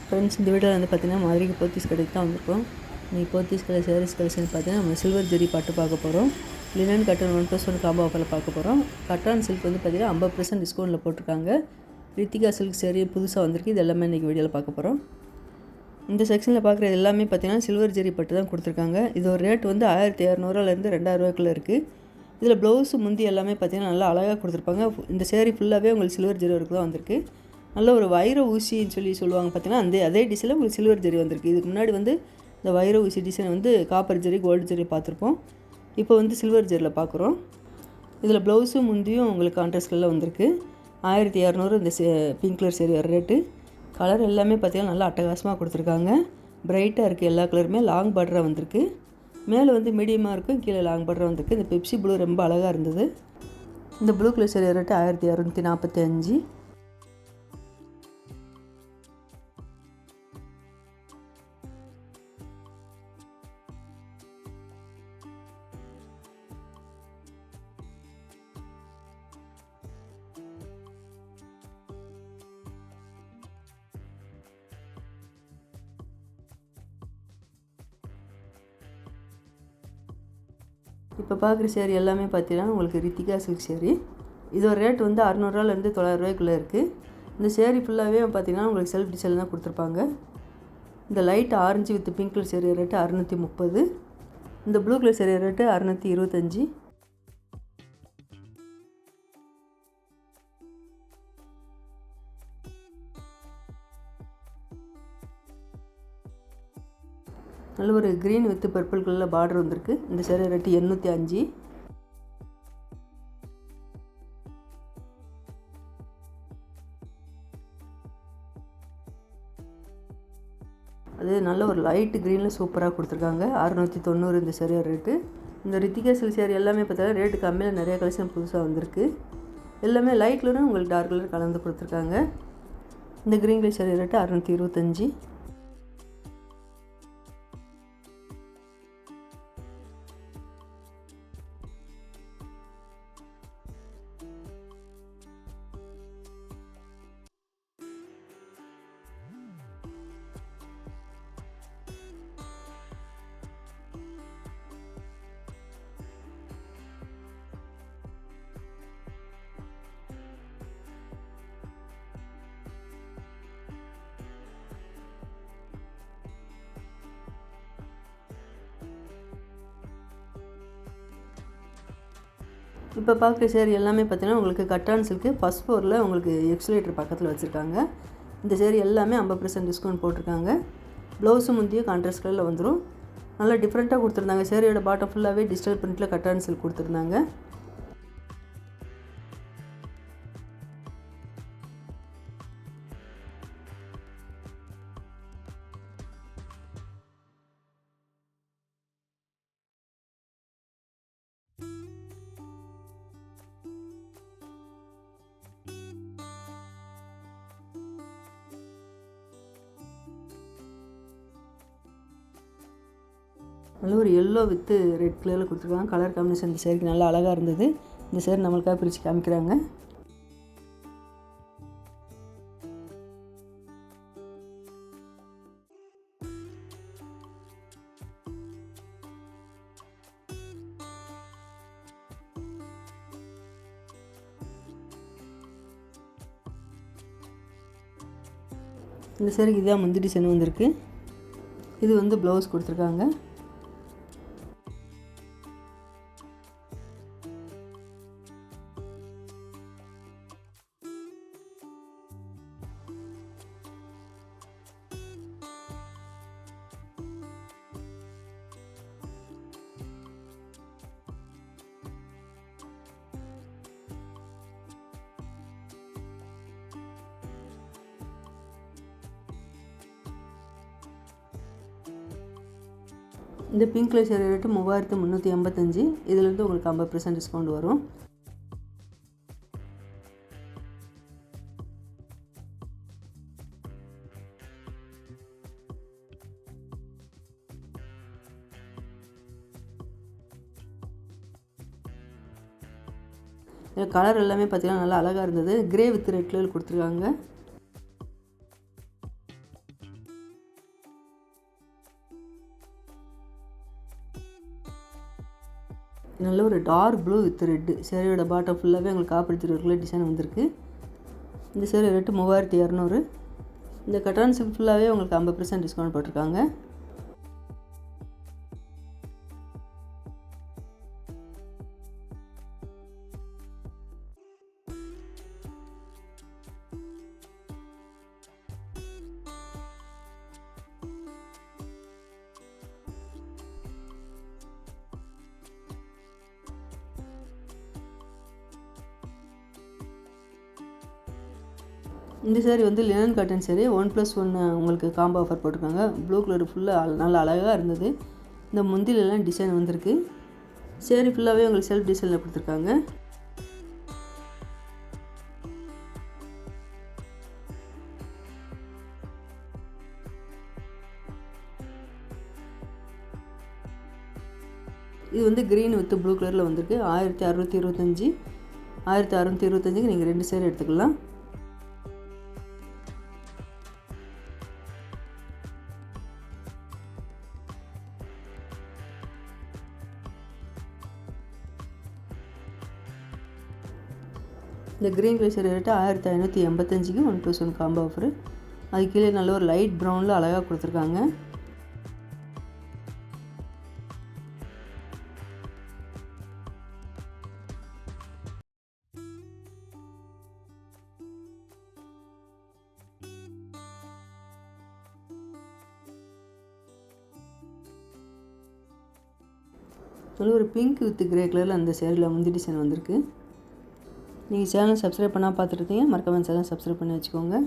Friends, இந்த வீடியோவில் வந்து பார்த்தீங்கன்னா மதுரைக்கு போத்தீஸ் கடைக்கு தான் வந்திருக்கோம். இன்றைக்கி போத்தீஸ் கடை சாரீஸ் கலெக்ஷன் பார்த்தீங்கன்னா நம்ம சில்வர் ஜெரி பட்டு பார்க்க போகிறோம். லினன் கட்டன் 1+1 காம்போ ஆஃபரில் பார்க்க போகிறோம். கட்டான் சில்க் வந்து பார்த்தீங்கன்னா 50% டிஸ்கவுண்ட்டில் போட்டிருக்காங்க. ரித்திகா சில்க் சேரீ புதுசாக வந்திருக்கு. இது எல்லாமே இன்றைக்கி வீடியோவில் பார்க்க போகிறோம். இந்த செக்ஷனில் பார்க்குறது எல்லாமே பார்த்தீங்கன்னா சில்வர் ஜெரி பட்டு தான் கொடுத்துருக்காங்க. இது ஒரு ரேட் வந்து 1600 2000 இருக்குது. இதில் ப்ளவுஸு முந்தி எல்லாமே பார்த்தீங்கன்னா நல்லா அழகாக கொடுத்துருப்பாங்க. இந்த சேரீ ஃபுல்லாகவே உங்களுக்கு சில்வர் ஜெரி ஒர்க் தான் வந்திருக்கு. நல்ல ஒரு வைர ஊசின்னு சொல்லுவாங்க பார்த்தீங்கன்னா, அதே டிசைனில் உங்களுக்கு சில்வர் ஜெரி வந்திருக்கு. இதுக்கு முன்னாடி வந்து இந்த வைர ஊசி டிசைன் வந்து காப்பர் ஜெரி, கோல்டு ஜெரி பார்த்துருப்போம். இப்போ வந்து சில்வர் ஜெரியில் பார்க்குறோம். இதில் ப்ளவுஸும் முந்தியும் உங்களுக்கு கான்ட்ராஸ்டில் வந்திருக்கு. 1600 இந்த பிங்க் கலர் சேரீ வர ரேட்டு. கலர் எல்லாமே பார்த்திங்கன்னா நல்லா அட்டகாசமாக கொடுத்துருக்காங்க. பிரைட்டாக இருக்குது. எல்லா கலருமே லாங் பார்டராக வந்திருக்கு. மேலே வந்து மீடியமாக இருக்கும், கீழே லாங் பார்டராக வந்திருக்கு. இந்த பெப்சி ப்ளூ ரொம்ப அழகாக இருந்தது. இந்த ப்ளூ கலர் சேரீ ரேட்டு 1645. இப்போ பார்க்குற சேரீ எல்லாமே பார்த்தீங்கன்னா உங்களுக்கு ரித்திகா சில்க் சேரீ. இதோட ரேட் வந்து 600 900 இருக்குது. இந்த சேரீ ஃபுல்லாகவே பார்த்தீங்கன்னா உங்களுக்கு செல்ஃப் டிசைன் தான் கொடுத்துருப்பாங்க. இந்த light orange with pink colour sari rate 630. இந்த ப்ளூ கலர் சேரீ ரேட்டு 625. நல்ல ஒரு க்ரீன் வித் பர்பிள் கலரில் பார்டர் வந்திருக்கு. இந்த சேரீ ரேட்டு 805. அது நல்ல ஒரு லைட் க்ரீனில் சூப்பராக கொடுத்துருக்காங்க. 690 இந்த சேரீ ரேட்டு. இந்த ரித்திகா சில்க் சேரீ எல்லாமே பார்த்தா ரேட்டு கம்மியில் நிறைய கலெக்ஷன் புதுசாக வந்திருக்கு. எல்லாமே லைட் கலரும் உங்களுக்கு டார்க் கலர் கலந்து கொடுத்துருக்காங்க. இந்த க்ரீன் கலர் சேரீ ரேட்டு 625. இப்போ பார்க்குற சேரீ எல்லாமே பார்த்தீங்கன்னா உங்களுக்கு கட்டான் சில்க்கு ஃபஸ்ட் ஃப்ளோரில் உங்களுக்கு எக்ஸ்லேட்டர் பக்கத்தில் வச்சுருக்காங்க. இந்த சேரீ எல்லாமே 50% டிஸ்கவுண்ட் போட்டிருக்காங்க. ப்ளவுஸும் முந்தியும் கான்ட்ராஸ்ட் கலரில் வந்துடும். நல்லா டிஃப்ரெண்ட்டாக கொடுத்துருந்தாங்க. சேரீயோட பாட்டம் ஃபுல்லாகவே டிஜிட்டல் பிரிண்ட்டில் கட்டான் சில்க் கொடுத்துருந்தாங்க. நல்ல ஒரு எல்லோ வித் ரெட் கலரில் கொடுத்துருக்காங்க. கலர் காம்பினேஷன் இந்த சேரீக்கு நல்லா அழகாக இருந்தது. இந்த சேரீ நம்மளுக்காக பிரித்து காமிக்கிறாங்க. இந்த சேரீக்கு இதான் முந்தி டிசைன் வந்திருக்கு. இது வந்து ப்ளவுஸ் கொடுத்துருக்காங்க. இந்த பிங்க் கலர் சேரீ ரேட்டு 3385. இதிலேருந்து உங்களுக்கு 50% டிஸ்கவுண்ட் வரும். கலர் எல்லாமே பார்த்தீங்கன்னா நல்லா அழகாக இருந்தது. கிரே வித் ரெட் கலர் கொடுத்துருக்காங்க. நல்ல ஒரு டார்க் ப்ளூ வித் ரெட்டு. சேரீயோட பாட்டம் ஃபுல்லாகவே உங்களுக்கு காப்பர் ஒர்க்கில் டிசைன் வந்திருக்கு. இந்த சேரீ ரேட்டு 3200. இந்த கட்டான் சில்க் ஃபுல்லாகவே உங்களுக்கு 50% டிஸ்கவுண்ட் போட்டிருக்காங்க. இந்த சேரீ வந்து லினன் காட்டன் சேரீ 1+1 உங்களுக்கு காம்போ ஆஃபர் போட்டிருக்காங்க. ப்ளூ கலர் ஃபுல்லாக நல்லா அழகாக இருந்தது. இந்த முந்திலெல்லாம் டிசைன் வந்திருக்கு. சேரீ ஃபுல்லாகவே உங்களுக்கு செல்ஃப் டிசைனில் கொடுத்துருக்காங்க. இது வந்து க்ரீன் வித் ப்ளூ கலரில் வந்திருக்கு. 1625. 1625க்கு நீங்கள் 2 சேரீ எடுத்துக்கலாம். இந்த க்ரீன் கலர் சேரீ ரேட்டு 1585க்கு 1+1 காம்போ ஆஃபரு. அது கீழே நல்ல ஒரு லைட் ப்ரௌனில் அழகாக கொடுத்துருக்காங்க. நல்ல ஒரு பிங்க் வித் கிரே கலரில் அந்த சேரீயில் முந்தி டிசைன் வந்திருக்கு. நீங்கள் சேனல் சப்ஸ்கிரைப் பண்ணால் பார்த்துருந்தீங்க, மறக்காம சேனல் சப்ஸ்கிரைப் பண்ணி வச்சுக்கோங்க.